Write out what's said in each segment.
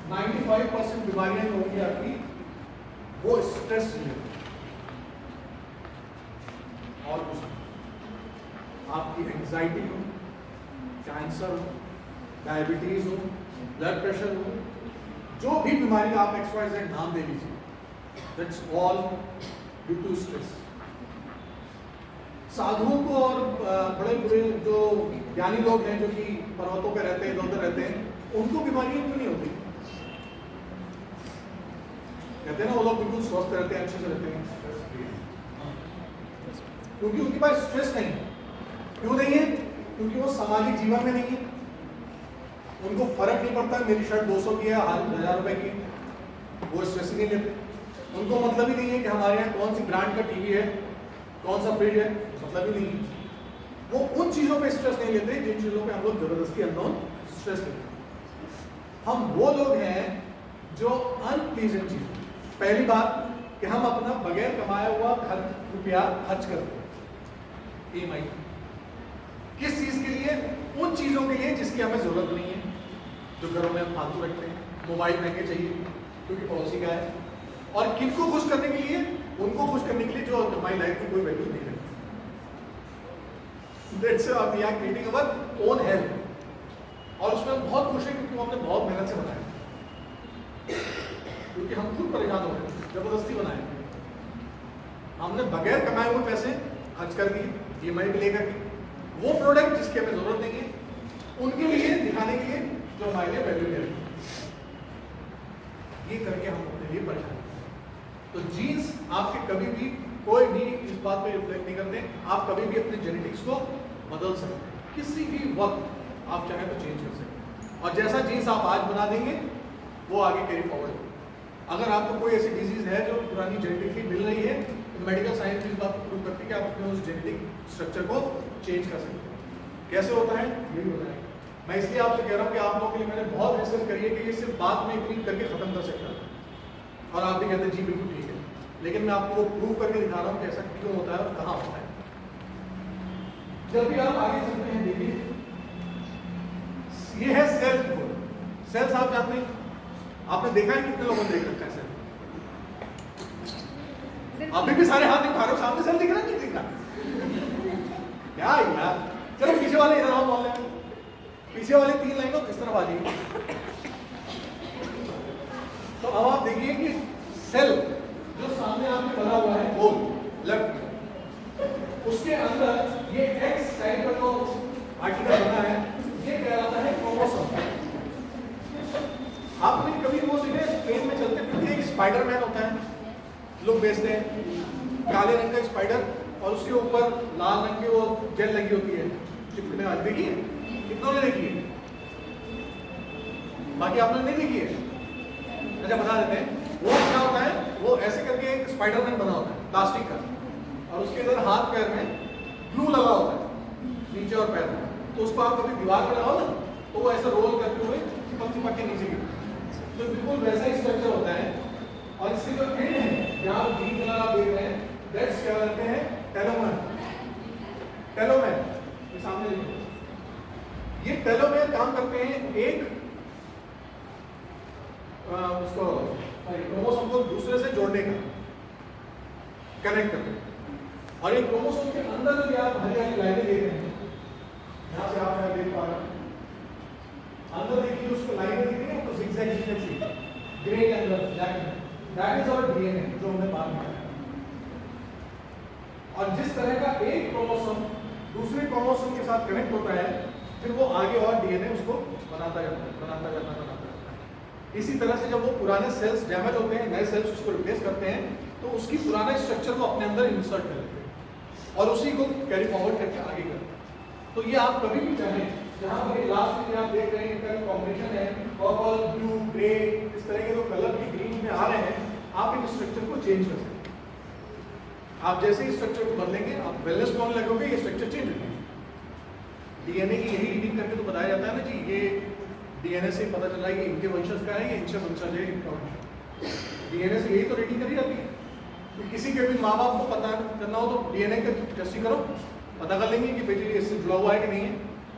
95% बीमारियां होंगी आपकी वो स्ट्रेस रिलेटेड, और कुछ नहीं। आपकी एंजाइटी हो, कैंसर हो, डायबिटीज हो, ब्लड प्रेशर हो, जो भी बीमारी आप XYZ नाम दे लीजिए, that's all due to stress. साधुओं को और बड़े बड़े जो ज्ञानी लोग हैं जो कि पर्वतों पे रहते हैं, इधर उधर रहते हैं, उनको बीमारियां क्यों नहीं होती? कहते हैं ना वो लोग बिल्कुल स्वस्थ रहते हैं, अच्छे से रहते हैं, क्योंकि उनके पास स्ट्रेस नहीं है। क्यों नहीं है? क्योंकि वो सामाजिक जीवन में नहीं है, उनको फर्क नहीं पड़ता मेरी शर्ट 200 की है 1000 रुपए की, वो स्ट्रेस ही नहीं लेते। उनको मतलब ही नहीं है कि हमारे यहाँ कौन सी ब्रांड का टीवी है, कौन सा फ्रिज है, मतलब ही नहीं है। वो उन चीजों पे स्ट्रेस नहीं लेते जिन चीजों पे हम लोग जबरदस्ती अननोन स्ट्रेस लेते हैं। हम वो लोग हैं जो अनप्लीजेंट चीज, पहली बात कि हम अपना बगैर कमाया हुआ रुपया खर्च करते हैं EMI, किस चीज के लिए? उन चीजों के लिए जिसकी हमें जरूरत नहीं है, जो घरों में हम फालतू रखते हैं। मोबाइल महंगे चाहिए क्योंकि पड़ोसी का है, और किनको खुश करने के लिए? उनको खुश करने के लिए जो हमारी लाइफ में कोई वैल्यू नहीं रखती। That's why we are creating our own health, और उसमें बहुत खुश है क्योंकि हमने बहुत मेहनत से बनाया, क्योंकि हम खुद परेशान हो रहे हैं, जबरदस्ती बनाए, हमने बगैर कमाए हुए पैसे खर्च कर दिए EMI भी लेकर के। वो प्रोडक्ट जिसकी हमें जरूरत नहीं है उनके लिए दिखाने के लिए जो हमारे लिए वैल्यू दे रहे हैं, ये करके हम अपने लिए परेशान। तो जीन्स आपके कभी भी कोई भी इस बात पे रिफ्लेक्ट नहीं करते। आप कभी भी अपने जेनेटिक्स को बदल सकते हैं, किसी भी वक्त आप चाहें तो चेंज कर सकते हैं, और जैसा जीन्स आप आज बना देंगे वो आगे कैरी फॉरवर्ड होगा। अगर आपको कोई ऐसी डिजीज है जो पुरानी जेनेटिकली मिल रही है, तो मेडिकल साइंस इस बात को प्रूव करती है कि आप अपने उस जेनेटिक स्ट्रक्चर को चेंज कर सकते हैं। कैसे होता है यही होता है। मैं इसलिए आपसे कह रहा हूँ कि आप लोगों के लिए मैंने बहुत रिसर्च करी है कि ये सिर्फ बात में इतनी करके खत्म कर सकता है, और आप भी कहते हैं जी बिल्कुल ठीक है, लेकिन मैं आपको वो प्रूव करके दिखा रहा हूँ कि ऐसा क्यों होता है और कहाँ होता है। जब भी आप आगे चलते हैं, देखिए ये है सेल्स गोल। सेल्स आप जानते हैं, आपने देखा है कितने लोगों ने देख रखा है सेल? अभी भी सारे हाथ नहीं उठा रहे हो, सामने सेल दिख रहा नहीं दिख रहा? क्या यार, चलो पीछे वाले इधर आओ, बोल रहे हैं पीछे वाले 3 लाइनों इस तरफ आ जाइए। तो अब आप देखिए कि सेल जो सामने आपके बना हुआ है गोल लेफ्ट, उसके अंदर ये एक्स टाइप का जो आर्टिकल बना है ये कहलाता है क्रोमोसोम। आपने कभी वो देखे ट्रेन में चलते फिरते एक स्पाइडरमैन होता है, लोग बेचते हैं, काले रंग का स्पाइडर और उसके ऊपर लाल रंग की वो जेल लगी होती है चिपकने वाली, देखिए कितनों ने देखी है? बाकी आप लोग नहीं देखी है? अच्छा बता देते हैं, वो क्या होता है, वो ऐसे करके एक स्पाइडरमैन बना होता है प्लास्टिक का, और उसके अंदर हाथ पैर में ग्लू लगा होता है नीचे और पैर में, तो उसको आप कभी दीवार पर लगाओ ना तो वो ऐसा रोल करते हुए चिपक के नीचे गिरता है। तो बिल्कुल वैसा ही स्ट्रक्चर होता है, और इसके जो एंड है जहाँ ग्रीन कलर आप देख रहे हैं, दैट्स क्या कहते हैं टेलोमेर। टेलोमेर ये सामने देखिए, ये टेलोमेर काम करते हैं एक उसको क्रोमोसोम को दूसरे से जोड़ने का, कनेक्ट करते हैं। और ये क्रोमोसोम के अंदर जो आप हरी हरी लाइनें देख रहे हैं, यहाँ से आप देख पा रहे हैं, अंदर देखिए उसको लाइनें दिख रही है, तो zigzag ग्रे के अंदर black, that is our DNA जो हमने बात किया है। और जिस तरह का एक क्रोमोसोम दूसरे क्रोमोसोम के साथ कनेक्ट होता है, फिर वो आगे और डीएनए उसको बनाता जाता है। इसी तरह से जब वो पुराने सेल्स डैमेज होते हैं, नए सेल्स उसको रिप्लेस करते हैं, तो उसकी पुराने स्ट्रक्चर को अपने अंदर इंसर्ट कर लेते हैं और उसी को कैरी फॉरवर्ड करके आगे करते हैं। तो ये आप कभी भी चाहें, जहाँ पर लास्ट में आप देख रहे हैं इनका कॉम्बिनेशन है पर्पल, ब्लू, ग्रे, इस तरह के जो कलर की ग्रीन में आ रहे हैं, आप इन स्ट्रक्चर को चेंज कर सकते हैं। आप जैसे ही स्ट्रक्चर को बदलेंगे, आप वेलनेस में होने लगोगे, ये स्ट्रक्चर चेंज हो जाएगा। डीएनए की यही रीडिंग करके तो बताया जाता है ना जी, ये डीएनए से पता चला है कि इनके वंशज का है, ये इनसे वंशज है, इनका वंशज। डीएनए से यही तो रीडिंग करी जाती है। तो किसी के भी माँ बाप को पता करना हो तो डीएनए का टेस्टिंग करो, पता कर लेंगे कि बेटे इससे जुड़ा हुआ है कि नहीं है,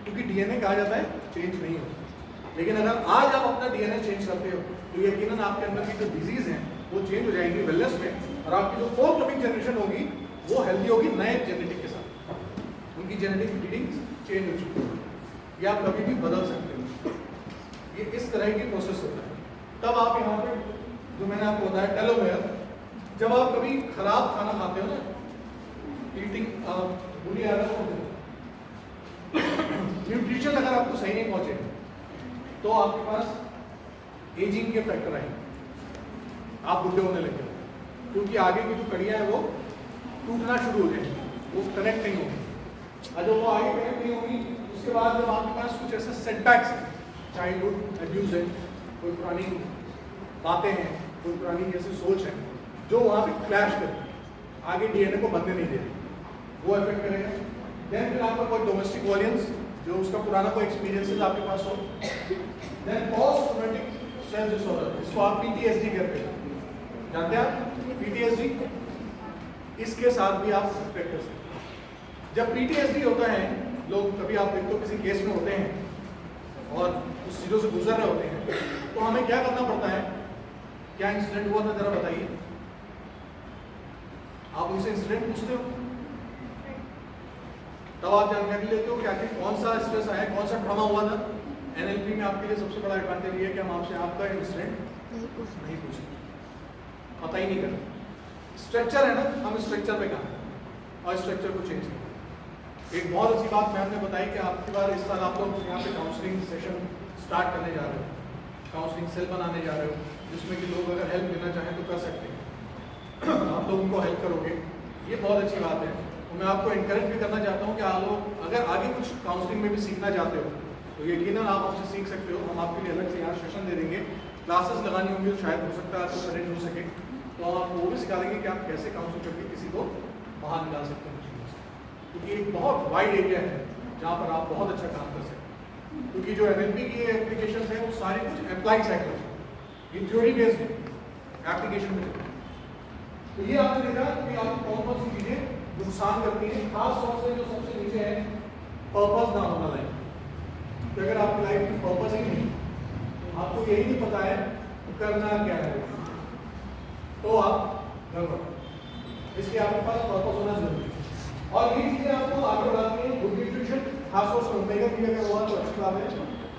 क्योंकि डीएनए कहा जाता है चेंज नहीं होता। लेकिन अगर आज आप अपना डीएनए चेंज करते हो तो यकीनन आपके अंदर की जो डिजीज हैं वो चेंज हो जाएंगी वेलनेस में, और आपकी जो फोर्थ कमिंग जनरेशन होगी वो हेल्दी होगी नए जेनेटिक के साथ, उनकी जेनेटिक रीडिंग चेंज हो चुकी है, ये आप कभी भी बदल सकते हो। ये इस तरह की प्रोसेस होता है। तब आप यहाँ पे जो मैंने आपको बताया टेलोमेयर, जब आप कभी खराब खाना खाते हो ना, ईटिंग बुरी आदत होती है, न्यूट्रिशन अगर आपको सही नहीं पहुंचे तो आपके पास एजिंग के फैक्टर आएंगे, आप बुढ़े होने लगे, क्योंकि आगे की जो कड़ियाँ है वो टूटना शुरू हो जाएंगी, वो कनेक्ट नहीं होगी। और जब वो आगे कनेक्ट नहीं होगी उसके बाद जब आपके पास कुछ ऐसे सेटबैक्स हैं, चाइल्डहुड एब्यूज है, कोई पुरानी बातें हैं, कोई पुरानी जैसी सोच है जो वहाँ पे क्लैश करती है, आगे डीएनए को बनने नहीं दे रही, वो इफेक्ट करेगा। देन फिर आपका कोई डोमेस्टिक वायलेंस, जो उसका पुराना कोई एक्सपीरियंसेस आपके पास हो। Then post traumatic stress disorder, इसको आप पीटीएसडी कहते हैं, जानते हैं आप पीटीएसडी, इसके साथ भी आप इफेक्ट कर सकते हैं। जब पीटीएसडी होता है, लोग कभी आप देखते हो किसी केस में होते हैं और उस चीज़ों से गुजर रहे होते हैं, तो हमें क्या करना पड़ता है, क्या इंसिडेंट हुआ था जरा बताइए। आप उनसे इंसिडेंट पूछते हो, तब आप जानकारी लेते हो कि आखिर कौन सा स्ट्रेस आया, कौन सा ट्रॉमा हुआ था। एनएलपी में आपके लिए सबसे बड़ा एडवांटेज ये है कि हम आपसे आपका इंसिडेंट नहीं पूछते, पता ही नहीं करते। स्ट्रक्चर है ना, हम स्ट्रक्चर पे काम करें और स्ट्रक्चर को चेंज करें। एक बहुत अच्छी बात मैम ने बताई कि आपकी बार इस साल आप लोग यहाँ पे काउंसलिंग सेशन स्टार्ट करने जा रहे हो, काउंसलिंग सेल बनाने जा रहे हो, जिसमें कि लोग अगर हेल्प लेना चाहें तो कर सकते हैं। आप लोग उनको हेल्प करोगे, ये बहुत अच्छी बात है। तो मैं आपको इनकरेज भी करना चाहता हूँ कि आप लोग अगर आगे कुछ काउंसलिंग में भी सीखना चाहते हो तो यकीनन आप हमसे सीख सकते हो। हम आपके लिए अलग से यहाँ सेशन दे देंगे, क्लासेस लगानी होंगी तो शायद हो सकता है आपको करेक्ट हो सके, तो हम आपको वो भी सिखा देंगे कि आप कैसे काउंसिल करके किसी को बाहर निकाल सकते हैं चीज़ों से, क्योंकि एक बहुत वाइड एरिया है जहाँ पर आप बहुत अच्छा काम कर सकते हैं। क्योंकि जो एनएलपी की एप्लीकेशन है वो सारी कुछ अप्लाई साइकिल, ये थ्योरी बेस्ड है, एप्लीकेशन में चलती है। तो ये आपने देखा कि आपको कौन कौन सी चीज़ें नुकसान करती है, खास तौर से जो सबसे नीचे है पर्पस ना होना लाइफ। तो अगर आपकी लाइफ में पर्पस ही नहीं, आपको यही नहीं पता है करना क्या है, तो आप गड़बड़, इसलिए आपके पास पर्पस होना जरूरी है। और ये चीजें आपको आगे बढ़ाती हैं। गुड न्यूट्रिशन खास तौर से ओमेगा भी अगर हुआ तो अच्छी बात है,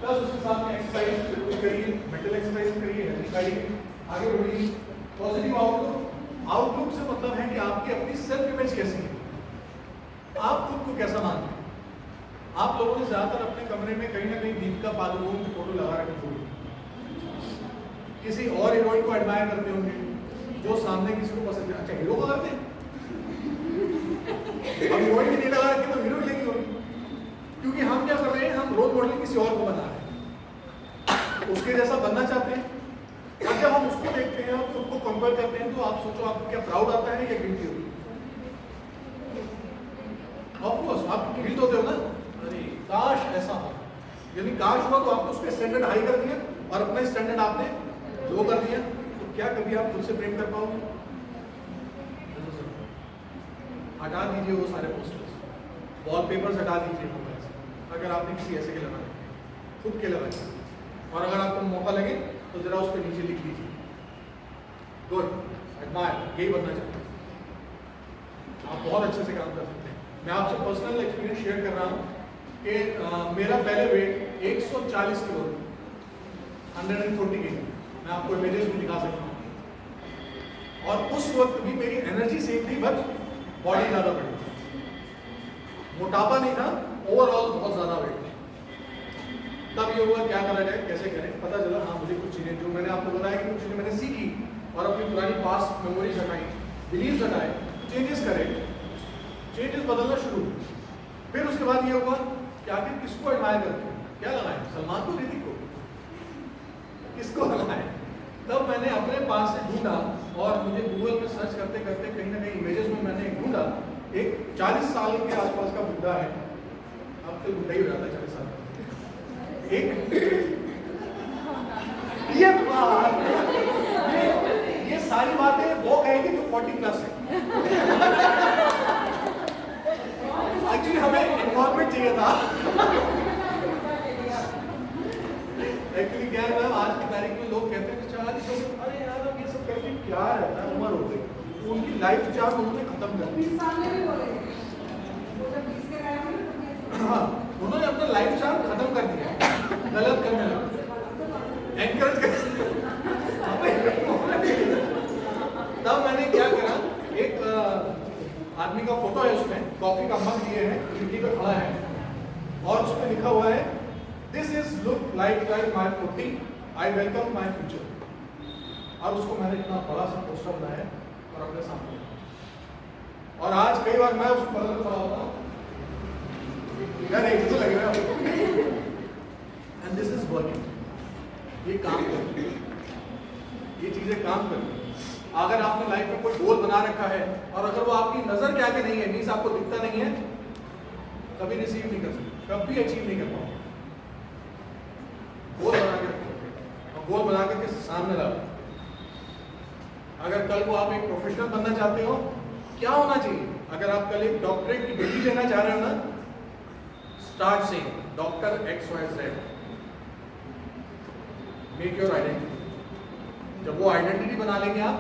प्लस उसके साथ में एक्सरसाइज करिए, मेंटल एक्सरसाइज करिए, हेल्थ खाइए, आगे बढ़िए। पॉजिटिव आउटलुक, आउटलुक से मतलब है कि आपकी अपनी सेल्फ इमेज कैसी है, आप खुद को कैसा मानते हैं। आप लोगों ने ज्यादातर अपने कमरे में कहीं ना कहीं दीपिका पादुकोण की फोटो लगा रखी होगी, किसी और हीरोइन को एडमायर करते होंगे जो सामने किसी को पसंद है। अच्छा, हीरो को करते हैं, अब हीरोइन नहीं लगा रखी तो हीरो लेगी होगी, क्योंकि हम क्या कर रहे हैं, हम रोल मॉडल किसी और को बना रहे हैं, उसके जैसा बनना चाहते हैं। और जब हम उसको देखते हैं और खुद को कंपेयर करते हैं तो आप सोचो आपको क्या प्राउड आता है या गिल्टी होती है। ऑफ कोर्स आप गिल्ट होते हो ना, अरे काश ऐसा हो, यानी काश हुआ तो आपने उसके स्टैंडर्ड हाई कर दिया और अपना स्टैंडर्ड आपने लो कर दिया, तो क्या कभी आप खुद से प्रेम कर पाओगे। हटा दीजिए वो सारे पोस्टर्स, वॉलपेपर्स हटा दीजिए मोबाइल से, अगर आपने किसी ऐसे के लगाए, खुद के लगाए, और अगर आपको मौका लगे तो जरा उस पर नीचे लिख लीजिए गुड एडमायर, यही बनना चाहते हैं। आप बहुत अच्छे से काम कर सकते हैं। मैं आपसे पर्सनल एक्सपीरियंस शेयर कर रहा हूँ कि मेरा पहले वेट 140 किलो, 140 केजी, मैं आपको इमेजेस भी दिखा सकता हूँ। और उस वक्त भी मेरी एनर्जी सेम थी, बट बॉडी ज़्यादा बढ़ी, मोटापा नहीं था, ओवरऑल बहुत ज़्यादा वेट। तब ये हुआ क्या करा जाए, कैसे करें, पता चला हाँ मुझे कुछ चीज़ें, जो मैंने आपको बताया कि कुछ चीज़ें मैंने सीखी और अपनी पुरानी पास्ट मेमोरीज हटाई, बिलीव्स हटाए, चेंजेस करे, चेंजेस बदलना शुरू। फिर उसके बाद ये हुआ कि आखिर किसको एडमायर करते हैं, क्या लगाएं, सलमान को, ऋतिक को, किसको लगाएं। तब मैंने अपने पास से ढूंढा और मुझे गूगल में सर्च करते करते कहीं ना कहीं इमेजेस में मैंने ढूंढा, एक 40 साल के आसपास का बुढ़ा है, अब तो बुढ़ा ही हो जाता है 40 साल, एक ये सारी बातें वो कहेंगे जो 40 प्लस है। एक्चुअली हमें एनवायरमेंट चाहिए था, विज्ञान मैम आज की तारीख में लोग कहते हैं कि 40 हो गए, अरे यार अब ये सब कहते हैं क्या रहता है, उम्र हो गई, उनकी लाइफ चार्ट उन्होंने खत्म कर दी। 20 साल में भी बोले वो जब 20 के गए हैं हाँ, उन्होंने अपना लाइफ चार्ट खत्म कर दिया, गलत करने लगे, एनकरेज कर। तब मैंने क्या करा, एक आदमी का फोटो है, उसमें कॉफी का मग लिए है, खिड़की पे खड़ा है और उसमें लिखा हुआ है this is look like my 40, I welcome my future. और उसको मैंने इतना बड़ा सा पोस्टर बनाया और अपने सामने, और आज कई बार मैं उसको बदल खड़ा होता हूँ यार, एक तो लग रहा है, एंड दिस इज वर्किंग। ये काम करती है, ये चीजें काम करती है। अगर आपने लाइफ में कोई गोल बना रखा है और अगर वो आपकी नजर के आगे नहीं है, मीन्स आपको दिखता नहीं है, कभी रिसीव नहीं कर सकते, कभी अचीव नहीं कर पाओगे। गोल बना के रखो और गोल बना करके सामने रखो। अगर कल को आप एक प्रोफेशनल बनना चाहते हो, क्या होना चाहिए? अगर आप कल एक डॉक्टरेट की डिग्री लेना चाह रहे हो ना, स्टार्ट से doctor XYZ, make your identity. जब वो आइडेंटिटी बना लेंगे आप,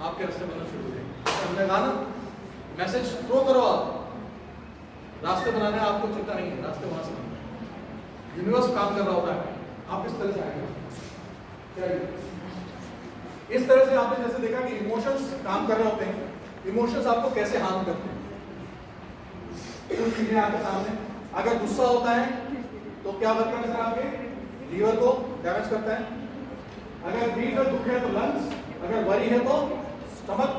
आपके रास्ते बनना शुरू हो जाएंगे। हमने कहा ना, मैसेज थ्रो करो, आप रास्ते बनाने आपको चिंता नहीं है, रास्ते वहां से बनना है। यूनिवर्स काम कर रहा होता है, आप इस तरह से आएंगे। क्या इस तरह से आपने जैसे देखा कि इमोशंस काम कर रहे होते हैं, इमोशंस आपको कैसे हार्म करते हैं, कुछ चीजें आपके सामने। अगर गुस्सा होता है तो क्या करता है सर, आपके लीवर को डैमेज करता है। अगर ग्रीफ है, दुख है तो लंग्स, अगर वरी है तो स्टमक,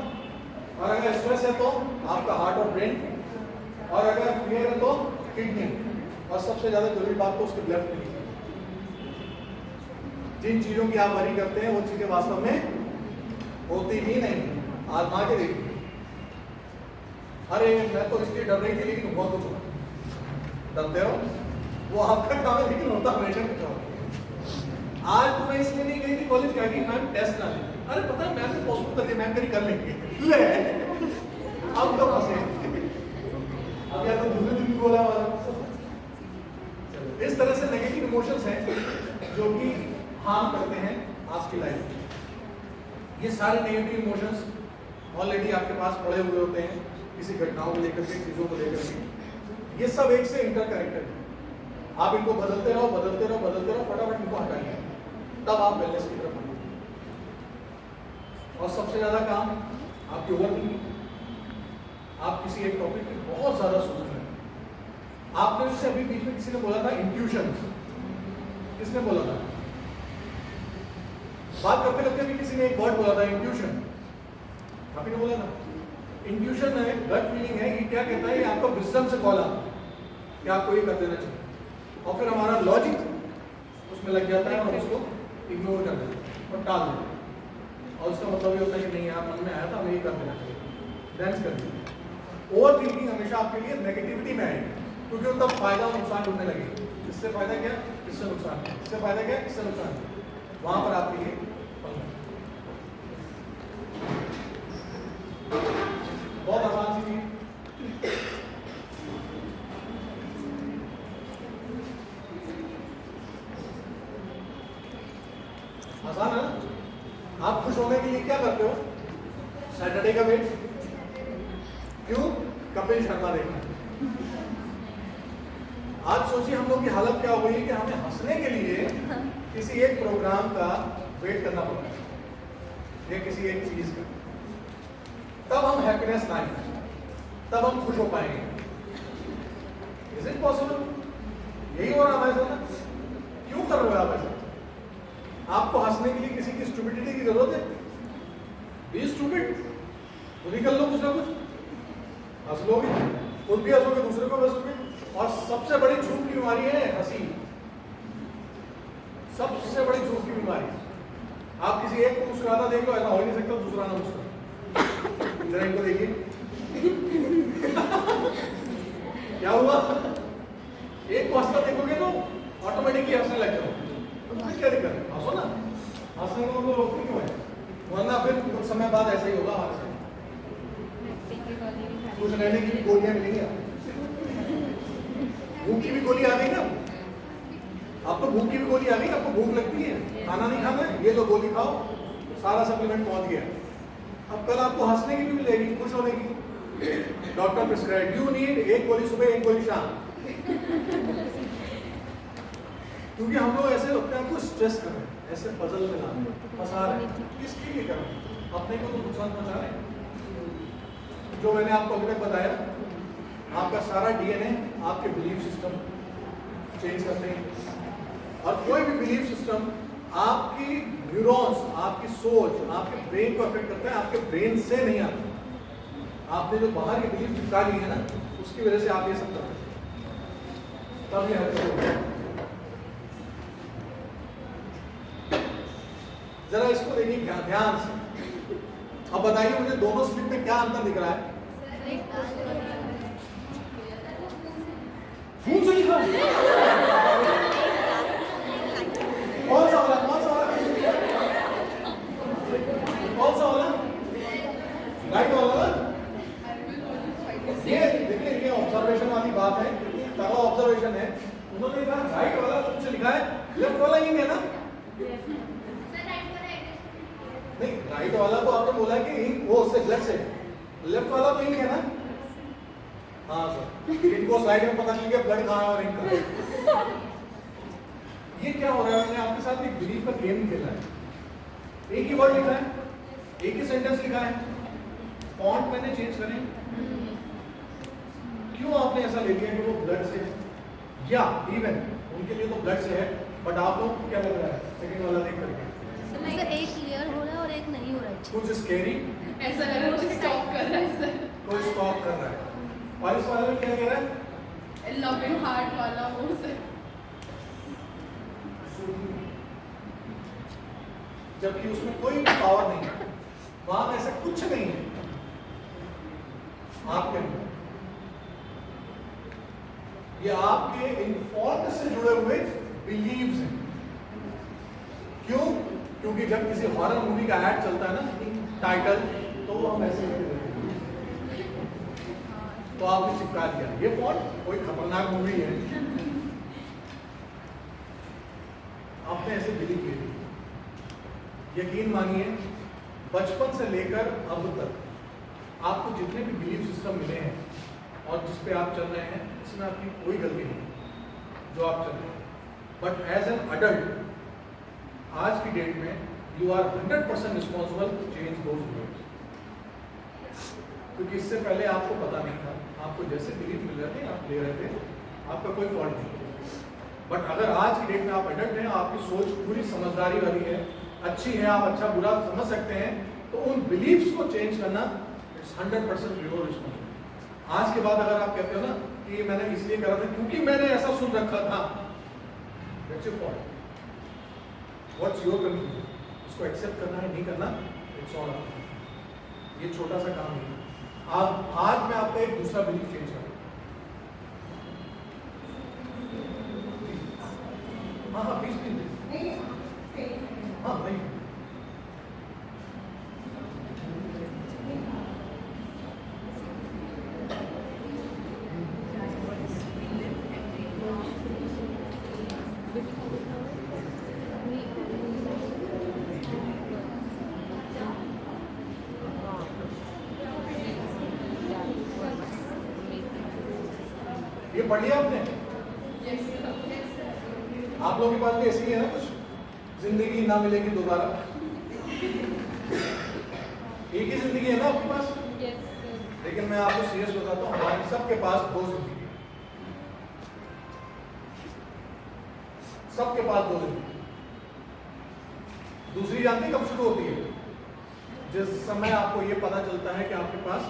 और अगर स्ट्रेस है तो आपका हार्ट और ब्रेन, और अगर फियर है तो किडनी, और सबसे ज्यादा जरूरी बात तो उसके ब्लड में। जिन चीजों की आप वरी करते हैं वो चीजें वास्तव में होती ही नहीं। आजमा के देखिए, अरे मैं तो इसलिए डर रही थी लेकिन बहुत कुछ होगा। डरते हो, वो आपका काम है लेकिन होता हमेशा कुछ और। आज तो मैं इसलिए नहीं गई थी कॉलेज, क्या कि मैम टेस्ट ना ले, अरे पता है मैम ने पोस्टपोन कर दिया, मैम करी कर लेंगे, ले अब तो फंसे, अब या तो दूसरे दिन बोला वाला। इस तरह से नेगेटिव इमोशंस हैं जो कि हार्म करते हैं आपकी लाइफ। ये सारे नेगेटिव इमोशंस ऑलरेडी आपके पास पड़े हुए होते हैं, किसी घटनाओं को लेकर के, चीजों को लेकर के। ये सब एक से इंटरकनेक्टेड है। आप इनको बदलते रहो, बदलते रहो, बदलते रहो, फटाफट इनको हटाइए, तब आप वेलनेस की तरफ बढ़ेंगे। और सबसे ज्यादा काम आपकी ओवरथिंकिंग। आप किसी एक टॉपिक पे बहुत ज्यादा सोच रहे हैं। आपने जैसे अभी बीच में किसी ने बोला था इंट्यूशन, किसने बोला था? बात करते करते अभी किसी ने एक वर्ड बोला था, इंट्यूशन। आप ने बोला ना, इंट्यूशन है, गट फीलिंग है। ये क्या कहता है? ये आपका विजडम से कॉल आता है कि आपको ये कर देना चाहिए, और फिर हमारा लॉजिक उसमें लग जाता है और उसको इग्नोर कर देते हैं और टाल देते हैं। और उसका मतलब ये होता है कि नहीं यार, मन में आया था, हमें ये कर देना चाहिए, डांस कर देंगे। ओवर थिंकिंग हमेशा आपके लिए नेगेटिविटी में आएगी, क्योंकि तब फायदा और नुकसान ढूंढने लगेगी। इससे फायदा क्या, इससे नुकसान, इससे फायदा क्या, इससे नुकसान। वहां पर आपके लिए बहुत आसान सी चीज। आसान है ना? आप खुश होने के लिए क्या करते हो? सैटरडे का वेट, क्यों? कपिल शर्मा देखना। आज सोचिए हम लोग की हालत क्या हो गई है कि हमें हंसने के लिए किसी एक प्रोग्राम का वेट करना पड़ता है या किसी एक चीज का, तब हम हैप्पीनेस लाएंगे, तब हम खुश हो पाएंगे। Is it possible? यही हो रहा है हमारे साथ। क्यों कर रहे हो आप ऐसा? आपको हंसने के लिए किसी की स्टूपिडिटी की जरूरत है? बी स्टूपिड, खुद ही कर लो कुछ ना कुछ, हंस लोगे, खुद भी हंसोगे, दूसरे को भी हंसोगे। और सबसे बड़ी झूठ की बीमारी है हंसी, सबसे बड़ी झूठ की बीमारी। आप किसी एक को मुस्कुराता देख लो, ऐसा हो ही नहीं सकता दूसरा ना मुस्कुरा। जरा इनको देखिए क्या हुआ? एक को हंसता देखोगे तो ऑटोमेटिकली हंसने लग जाओ। क्या दिक्कत है? हंसो ना, हंसने को रोकते क्यों है? वरना फिर कुछ समय बाद ऐसा ही होगा हमारे साथ। कुछ रहने की भी गोलियां मिलेंगी आपको, भूख की भी गोली आ गई ना। आपको भूख की भी गोली आ गई, आपको भूख लगती है, ये लो गोली खाओ, सारा सप्लीमेंट पहुंच गया। अब कल आपको हंसने की भी मिलेगी, खुश होने की। डॉक्टर प्रिस्क्राइब यू नीड एक गोली सुबह एक गोली शाम। क्योंकि हम लोग ऐसे अपने आप को स्ट्रेस कर रहे हैं, ऐसे पजल में ला रहे हैं, फंसा रहे हैं। किसके लिए कर रहे हैं? अपने को तो नुकसान पहुंचा रहे हैं। जो मैंने आपको अभी तक बताया, आपका सारा डीएनए आपके बिलीफ सिस्टम चेंज करते हैं। और कोई भी बिलीफ सिस्टम आपकी न्यूरॉन्स, आपकी सोच, आपके ब्रेन को अफेक्ट करता है, आपके ब्रेन से नहीं आता। आपने जो बाहर की बिलीफ चिपका ली है ना, उसकी वजह से आप ये सब कर रहे हैं। तब ये हरकत होती है। जरा इसको देखिए ध्यान से। अब बताइए मुझे दोनों स्लिप में क्या अंतर दिख रहा है? खून से लिखा है। कौन सा वाला? कौन सा वाला? कौन सा वाला? राइट वाला? ये देखिए, ये ऑब्जर्वेशन वाली बात है, तगड़ा ऑब्जर्वेशन है। उन्होंने कहा राइट वाला खून से लिखा है, लेफ्ट वाला ही है ना? नहीं, राइट वाला तो आपने बोला कि इंक वो उससे ब्लड से, लेफ्ट वाला तो इंक है ना? हाँ सर, इनको स्लाइड में पता चल गया ब्लड कहाँ है और इंक कहाँ है। ये क्या हो रहा है? मैंने आपके साथ एक बिलीफ का गेम खेला है। एक ही वर्ड लिखा है, एक ही सेंटेंस लिखा है, फॉन्ट मैंने चेंज करें। क्यों आपने ऐसा ले लिया कि वो ब्लड से, या इवन उनके लिए तो ब्लड से है, बट आप लोग को क्या लग रहा है सेकंड वाला देख करके? सर एक क्लियर हो रहा है और एक नहीं हो रहा है। कुछ स्कैरी, ऐसा लग रहा है कोई स्टॉप कर रहा है सर। कोई स्टॉप कर रहा है। और इस वाले में क्या कह रहा है? लविंग हार्ट वाला वो सर। जबकि उसमें कोई पावर नहीं है, वहां ऐसा कुछ नहीं है आपके अंदर। ये आपके इन्फॉर्म्ड से जुड़े हुए बिलीव्स हैं। क्यों? क्योंकि जब किसी हॉरर मूवी का ऐड चलता है ना, टाइटल, तो हम ऐसे तो आपने चिपका दिया ये फॉन्ट, कोई खतरनाक मूवी है, आपने ऐसे बिलीव ले ली। यकीन मानिए, बचपन से लेकर अब तक आपको जितने भी बिलीफ सिस्टम मिले हैं और जिस पे आप चल रहे हैं, इसमें आपकी कोई गलती नहीं जो आप चल रहे हैं। बट एज एन अडल्ट आज की डेट में you are 100% responsible to change those beliefs. क्योंकि इससे पहले आपको पता नहीं था, आपको जैसे बिलीफ मिल रहे थे आप ले रहे थे, आपका कोई फॉल्ट नहीं। बट अगर आज की डेट में आप अडल्ट हैं, आपकी सोच पूरी समझदारी वाली है, अच्छी है, आप अच्छा बुरा समझ सकते हैं, तो उन बिलीव्स को चेंज करना इट्स 100% योर रिस्पॉन्सिबिलिटी। आज के बाद अगर आप कहते हो ना कि मैंने इसलिए करा था क्योंकि मैंने ऐसा सुन रखा था, that's your fault. What's your conclusion? इसको एक्सेप्ट करना है, नहीं करना, इट्स ऑल अप। ये छोटा सा काम है। आज मैं आपका एक दूसरा बिलीफ चेंज करूँ। हाँ हाँ प्लीज प्लीज। हाँ नहीं, ये पढ़ लिया आपने? आप लोगों के पास भी ऐसी ही है ना कुछ, जिंदगी ना मिलेगी दोबारा। एक ही जिंदगी है ना आपके पास? लेकिन मैं आपको सीरियस बताता हूँ, हमारे सबके पास दो जिंदगी है, सबके पास दो जिंदगी। दूसरी जानते कब शुरू होती है? जिस समय आपको ये पता चलता है कि आपके पास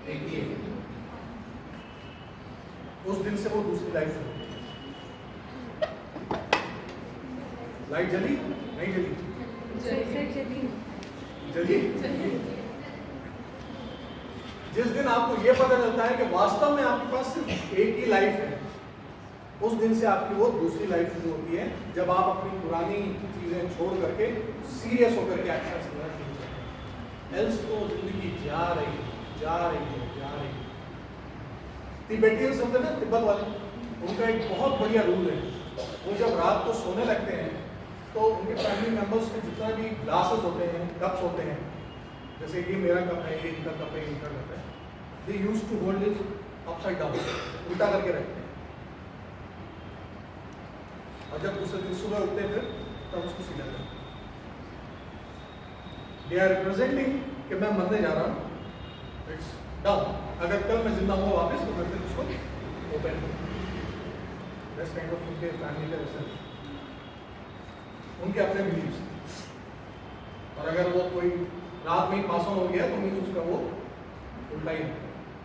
एक ही है, उस दिन से वो दूसरी लाइफ शुरू होती है। लाइट जली? नहीं जली? जली? जिस दिन आपको यह पता चलता है कि वास्तव में आपके पास सिर्फ एक ही लाइफ है, उस दिन से आपकी वो दूसरी लाइफ शुरू होती है, जब आप अपनी पुरानी चीजें छोड़ करके सीरियस होकर के एक्शन करना शुरू करते हैं। एल्स तो जिंदगी जा रही है, जा रही है, जा रही है। तिब्बतियन समझे ना, तिब्बत वाले, उनका एक बहुत बढ़िया रूल है। वो जब रात को सोने लगते हैं तो उनके फैमिली मेंबर्स के जितना भी ग्लासेस होते हैं, कप्स होते हैं, जैसे ये मेरा कप है, ये इनका कप है, इनका कप है, they use to hold it upside down, उल्टा करके रखते हैं, और जब दूसरे दिन सुबह उठते हैं फिर तब उसको सीधा करते हैं। दे आर रिप्रेजेंटिंग कि मैं मरने जा रहा हूँ, इट्स डाउन, अगर कल मैं जिंदा हुआ वापस तो मैं फिर उसको ओपन करूँ। This kind of उनके फैमिली का रिसर्च, उनके अपने बिलीव्स, और अगर वो कोई रात में ही पास ऑन हो गया तो मीन्स उसका वो उल्टा ही है,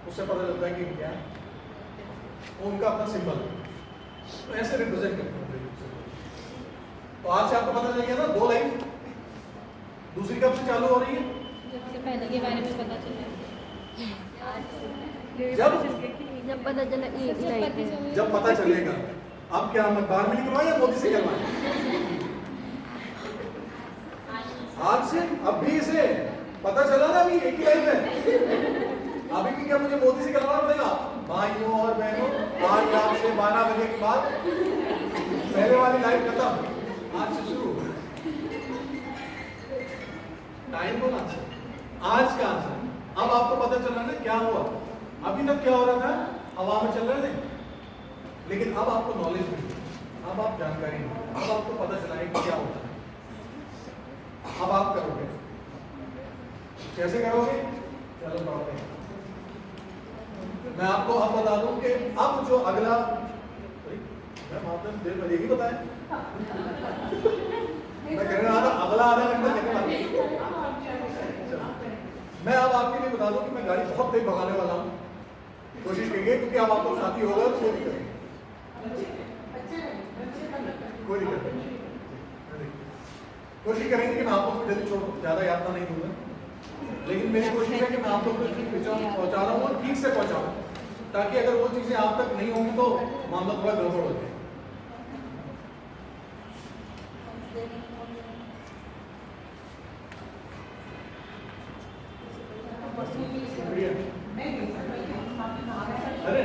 उससे पता चलता है कि क्या है, वो उनका अपना सिंबल तो ऐसे रिप्रेजेंट करते हैं। तो आज से आपको पता चल गया ना, 2 लाइफ, दूसरी कब से चालू हो रही है? जब से पहले के बारे में पता चला, जब पता चला एक लाइफ है। जब पता चलेगा। अब क्या हम अखबार में निकलवाएं या मोदी से करवाएं? आज से, अब भी इसे पता चला ना, अभी एक ही लाइफ है, अभी भी क्या मुझे मोदी से करवाना पड़ेगा? भाइयों और बहनों, आज रात से 12 बजे के बाद पहले वाली लाइफ खत्म, आज से शुरू। टाइम को आंसर, आज का आंसर। अब आपको पता चला ना क्या हुआ, अभी तक क्या हो रहा था, हवा में चल रहे थे, लेकिन अब आपको नॉलेज मिली, अब आप जानकारी मिली, अब आपको पता चला है कि क्या होता है। अब आप करोगे, कैसे करोगे? चलो करते हैं। मैं आपको अब बता दूं कि अब जो अगला, देर बजे ही बताया, मैं कहने रहा था अगला आधा घंटा कहने वाला। मैं अब आपके लिए बता दूं कि मैं गाड़ी बहुत तेज भगाने वाला हूँ, कोशिश करिए, क्योंकि अब आपको साथी होगा तो कोई दिक्कत नहीं, कोई दिक्कत नहीं, कोशिश करेंगे कि मैं आप लोग को जल्दी छोड़, ज़्यादा यात्रा नहीं दूंगा, लेकिन मेरी कोशिश है कि मैं आप लोग को पहुँचा रहा हूँ और ठीक से पहुँचाऊँ, ताकि अगर वो चीज़ें आप तक नहीं होंगी तो मामला थोड़ा गड़बड़ हो जाए। अरे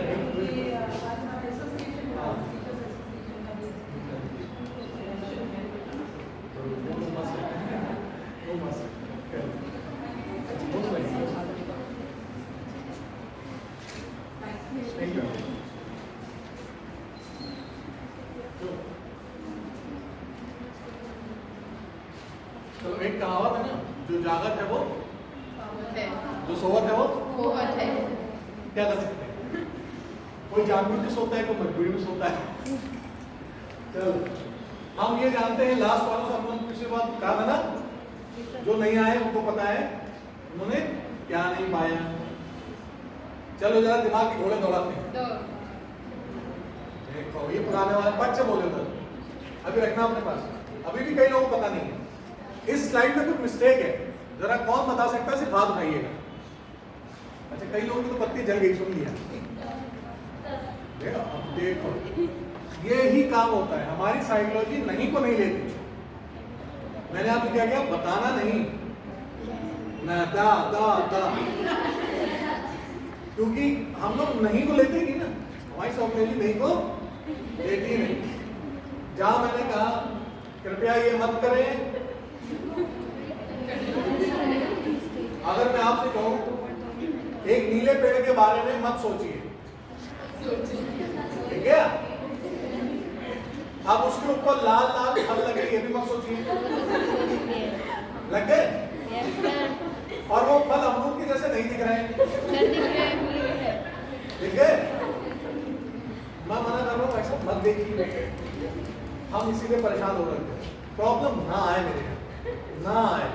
चलो, एक कहावत है ना, जो जागत है वो, जो सोवत है वो क्या कर सकते हैं? कोई जानबूझ के सोता है, कोई मजबूरी में सोता है। चलो, हम ये जानते हैं, लास्ट वालों से हम पिछली बार कहा था ना, जो नहीं आए उनको पता है उन्होंने क्या नहीं पाया। चलो जरा दिमाग की घोड़े दौड़ाते हैं। देखो, ये पुराने वाले बच्चे बोले उधर, अभी रखना अपने पास, अभी भी कई लोगों को पता नहीं है। इस स्लाइड में कुछ मिस्टेक है, जरा कौन बता सकता है, सिर्फ हाथ उठाइएगा। अच्छा, कई लोगों की तो पत्ती जल गई, सुन लिया। देखो, ये ही काम होता है, हमारी साइकोलॉजी नहीं को नहीं लेती। मैंने आपको क्या किया, बताना नहीं, ना दा दा दा, क्योंकि हम लोग नहीं को लेते नहीं ना, हमारी साइकोलॉजी नहीं को लेती नहीं। जहां मैंने कहा कृपया ये मत करें, अगर मैं आपसे कहूं एक नीले पेड़ के बारे में मत सोचिए, ठीक है? अब उसके ऊपर लाल लाल फल लगे, ये भी मत सोचिए, लग गए? और वो फल अमरूद के जैसे नहीं दिख रहे हैं, ठीक है? मैं मना कर रहा हूँ, ऐसा मत देखिए, हम इसीलिए परेशान हो रहे थे। प्रॉब्लम ना आए मेरे यहाँ, ना आए,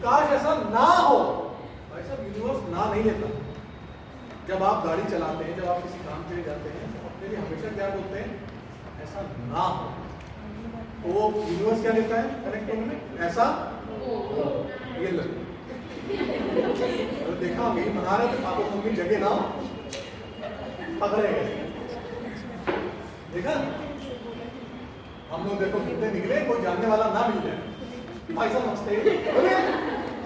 काश ऐसा ना हो। ऐसा यूनिवर्स ना नहीं लेता। जब आप गाड़ी चलाते हैं, जब आप किसी काम के लिए जाते हैं, तो अपने लिए हमेशा क्या बोलते हैं, ऐसा ना हो। तो वो यूनिवर्स क्या लेता है कनेक्ट होने में, ऐसा ये लो, देखा हम यही बना रहे थे, पापा मम्मी जगह ना पकड़े गए, देखा? हम लोग देखो कितने निकले, कोई जानने वाला ना मिल जाए, भाई साहब नमस्ते,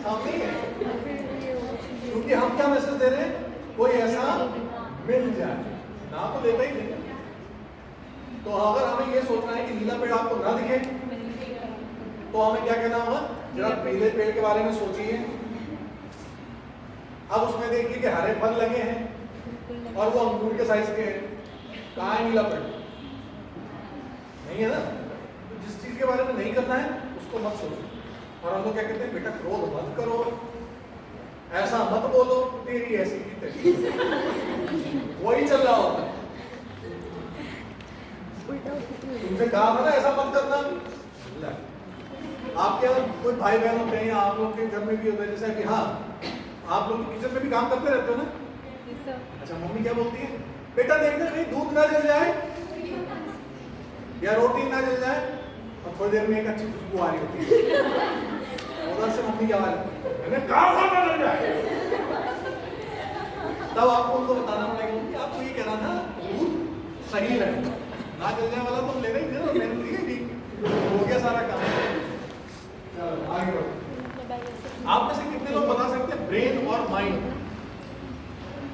सामने ही है। क्योंकि हम क्या मैसेज दे रहे हैं, कोई ऐसा मिल जाए, ना तो लेता ही नहीं। तो अगर हमें ये सोचना है कि नीला पेड़ आपको ना दिखे, तो हमें क्या कहना होगा, जरा पीले पेड़ के बारे में सोचिए। अब उसमें देखिए कि हरे फल लगे हैं और वो अंगूर के साइज के हैं, कहाँ है नीला पेड़? नहीं है ना। तो जिस चीज के बारे में नहीं करना है उसको मत सोचो। और हम लोग क्या कहते हैं, बेटा क्रोध मत करो, ऐसा मत बोलो, तेरी ऐसी की तेरी। वही चल रहा होता है। तुमसे कहा था ना ऐसा मत करना। आपके यहाँ कोई भाई बहन होते हैं या आप लोग के घर में भी होता है, जैसा कि हाँ आप लोग किचन में भी काम करते रहते हो ना? अच्छा, मम्मी क्या बोलती है, बेटा देखना कहीं दूध ना जल जाए या रोटी ना जल जाए, और थोड़ी देर में एक अच्छी खुशबू आ रही होती है, उधर से मम्मी की आवाज, मैंने कहा था ना जल जाए। तब आपको उनको बताना पड़ेगा कि आपको ये कहना था दूध सही रहे, ना जल जाए वाला तुम ले रहे थे, मैंने ठीक है ठीक हो गया सारा काम। चलो आगे बढ़ो। आप में से कितने लोग बता सकते हैं ब्रेन और माइंड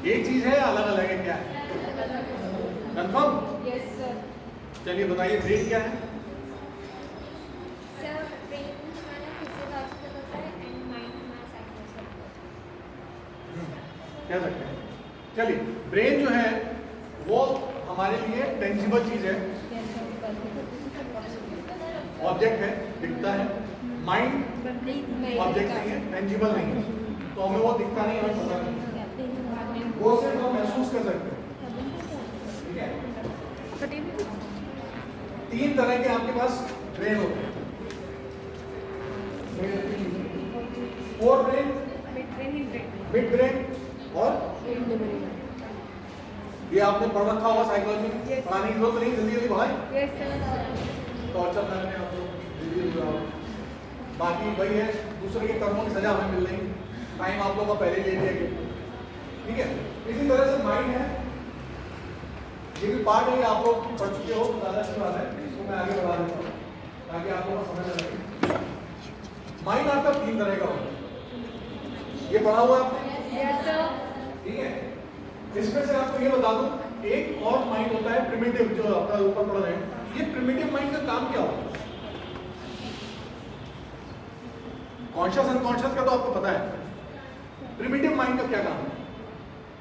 एक चीज है, अलग अलग है? क्या है? कंफर्म? Yes sir. चलिए बताइए, ब्रेन क्या है? सर ब्रेन हमारा फिजियोलॉजिकल होता है एंड माइंड हमारा साइकोलॉजिकल कह सकते हैं। चलिए, ब्रेन जो है वो हमारे लिए टेंजिबल चीज है, ऑब्जेक्ट है, दिखता है। माइंड ऑब्जेक्ट नहीं है, टेंजिबल नहीं है, तो हमें वो दिखता नहीं, हमें पता नहीं, वो सिर्फ हम महसूस कर सकते हैं। ठीक है? 3 तरह के आपके पास ब्रेन होते हैं, फोर ब्रेन, मिड ब्रेन और ये आपने पढ़ रखा होगा साइकोलॉजी में, पढ़ाने की जरूरत नहीं, जल्दी जल्दी भाई टॉर्चर कर रहे हैं आप लोग, जल्दी जल्दी। बाकी वही है, दूसरे के कर्मों की सजा हमें मिल रही, टाइम आप लोगों का पहले ले लिया गया। ठीक है? इसी तरह से माइंड है, ये भी पार्ट है, आप लोग पढ़ चुके हो, ज़्यादा अच्छी बात है, इसको मैं आगे बढ़ा देता हूँ ताकि आप लोगों को समझ लगे। माइंड आपका 3 तरह का होता है, ये पढ़ा हुआ आपने? ठीक है? इसमें से आपको ये बता दूं, एक और माइंड होता है प्रिमिटिव, जो आपका ऊपर पढ़ रहे हैं। ये प्रिमिटिव माइंड का काम क्या होता है? कॉन्शियस अनकॉन्शियस का तो आपको पता है, प्रिमिटिव माइंड का क्या काम है?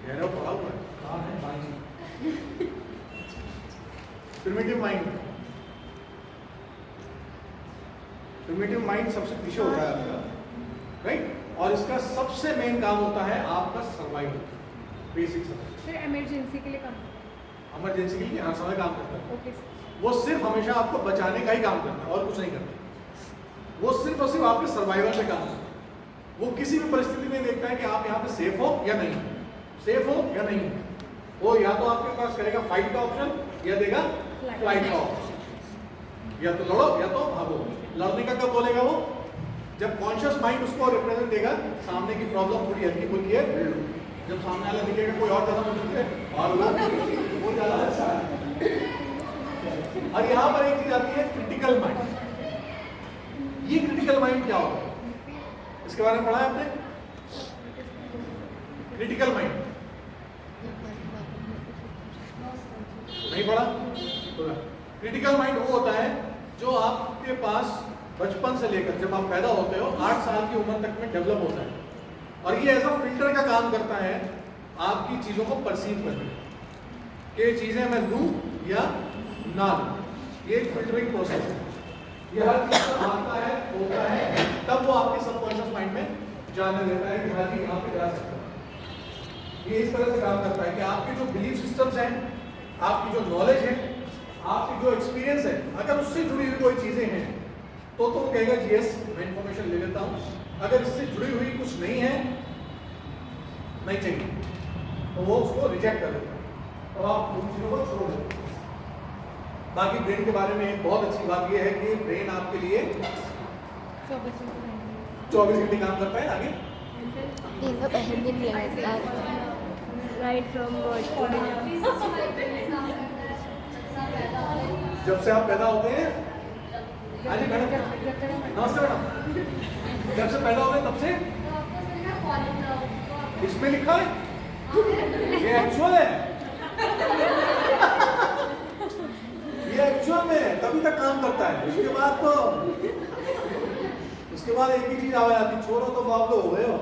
कह रहे हो पढ़ा हुआ है, काम है mind. Primitive mind, primitive mind सबसे पीछे होता है आपका, राइट? और इसका सबसे मेन काम होता है आपका सर्वाइवल, बेसिक सर्वाइवल। इमरजेंसी के लिए काम, इमरजेंसी के लिए हर समय काम करता है। ओके। वो सिर्फ हमेशा आपको बचाने का ही काम करता है और कुछ नहीं करता। वो सिर्फ और सिर्फ आपके सर्वाइवल पे काम है। वो किसी भी परिस्थिति में देखता है कि आप यहाँ पे सेफ हो या नहीं, सेफ हो या नहीं। वो या तो आपके पास करेगा फाइट का ऑप्शन या देगा फ्लाइट का ऑप्शन, या तो लड़ो या तो भागो। लड़ने का कब बोलेगा वो? जब कॉन्शियस माइंड उसको रिप्रेजेंट देगा, सामने की प्रॉब्लम थोड़ी हल्की फुल्की है, जब सामने वाला दिखेगा कोई और ज्यादा मुश्किल है और वो ज्यादा अच्छा है। और यहाँ पर एक चीज आती है क्रिटिकल माइंड। ये क्रिटिकल माइंड क्या होता है, इसके बारे में पढ़ा है आपने? क्रिटिकल माइंड नहीं पढ़ा? क्रिटिकल माइंड वो होता है जो आपके पास बचपन से लेकर जब आप पैदा होते हो 8 साल की उम्र तक में डेवलप होता है, और ये ऐसा फिल्टर का काम करता है आपकी चीजों को परसीव करने, कि चीजें मैं लूं या ना लूं। ये एक फिल्टरिंग प्रोसेस है। ये हर चीज का आता है, होता है, तब वो आपके सबकॉन्शियस माइंड में जाने देता है कि हाँ जी यहाँ पे जा सकता है। ये इस तरह से काम करता है कि आपके जो बिलीफ सिस्टम्स हैं, आपकी जो नॉलेज है, आपकी जो एक्सपीरियंस है, अगर उससे जुड़ी हुई कोई चीजें हैं तो वो कहेगा जी यस मैं इंफॉर्मेशन ले लेता हूँ। अगर इससे जुड़ी हुई कुछ नहीं है, नहीं चाहिए, तो वो उसको रिजेक्ट कर देता है और आप उन चीजों को छोड़ देते। बाकी ब्रेन के बारे में एक बहुत अच्छी बात यह है कि ब्रेन आपके लिए 24 घंटे काम करता है। आगे राइट फ्रॉम जब से आप पैदा होते हैं, हाँ जी मैडम, नमस्ते मैडम, जब से पैदा होते हैं तब से इसमें लिखा है, ये एक्चुअल है, ये एक्चुअल में तभी तक काम करता है, उसके बाद तो उसके बाद एक ही चीज आवाज आती, छोड़ो तो बाबलो हो गए हो।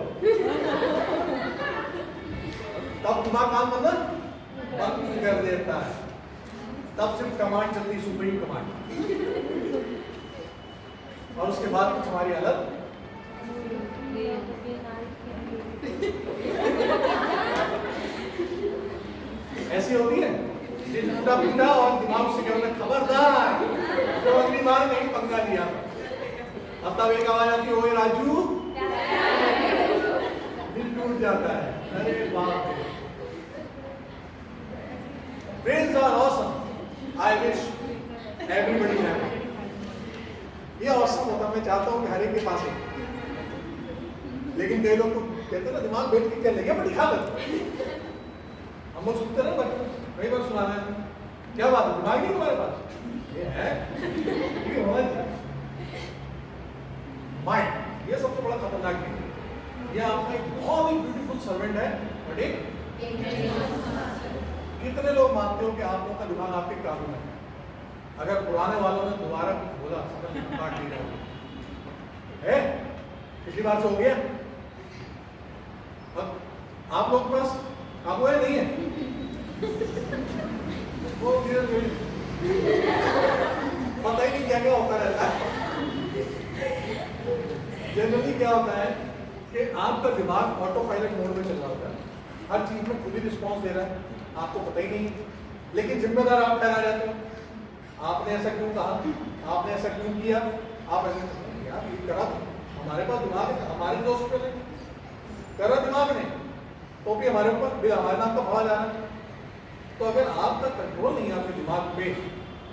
तब दिमाग काम बंद कर देता है, तब सिर्फ कमांड चलती, सुप्रीम कमांड। और उसके बाद कुछ हमारी हालत ऐसी होती है, दिल टूटा पीटा और दिमाग से कहना खबरदार, तो अगली बार नहीं पंगा लिया। अब तब एक आवाज आती है, ओए राजू, दिल टूट जाता है। अरे बाप रे, Brains are awesome. I wish everybody had. ये awesome होता, मैं चाहता हूँ कि हर एक के पास है। लेकिन कई लोग तो कहते हैं ना, दिमाग बैठ के कर लेंगे, बट दिखा दो। हम लोग सुनते ना, बट कई बार सुनाना है, क्या बात है, दिमाग नहीं तुम्हारे पास? ये है, ये होना चाहिए। माइंड, ये सबसे बड़ा खतरनाक है। ये आपका एक बहुत ही ब्यूटीफुल सर्वेंट है, बट एक कितने लोग मानते हो कि आप लोगों का दिमाग आपके काबू में है? अगर पुराने वालों ने दोबारा कुछ बोला, समझ काट नहीं है, पिछली बार से हो गया। अब आप लोग के पास काबू है, नहीं है? वो पता ही नहीं क्या क्या होता रहता है। जनरली क्या होता है कि आपका दिमाग ऑटो पायलट मोड में चल रहा होता है, हर चीज में खुद ही रिस्पॉन्स दे रहा है, आपको पता ही नहीं। लेकिन जिम्मेदार आप ठहरा जाते हो, आपने ऐसा क्यों कहा, आपने ऐसा क्यों किया, आप ऐसा यार ये करा, हमारे पास दिमाग है, हमारे दोस्त पे करा दिमाग ने, तो भी हमारे ऊपर भी हमारे नाम का भाव जा रहा है। तो अगर आपका कंट्रोल नहीं है आपके दिमाग पे,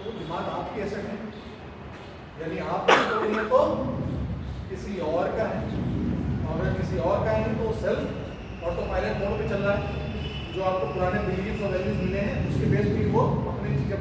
तो दिमाग आपकी एसेट है, यानी आप कंट्रोल नहीं है तो किसी और का है, और अगर किसी और का है तो सेल्फ ऑटो पायलट मोड पे चल रहा है। जो आपको पुराने बिलीव्स और वैल्यूज मिले हैं, उसके बेस पे वो अपनी चीजें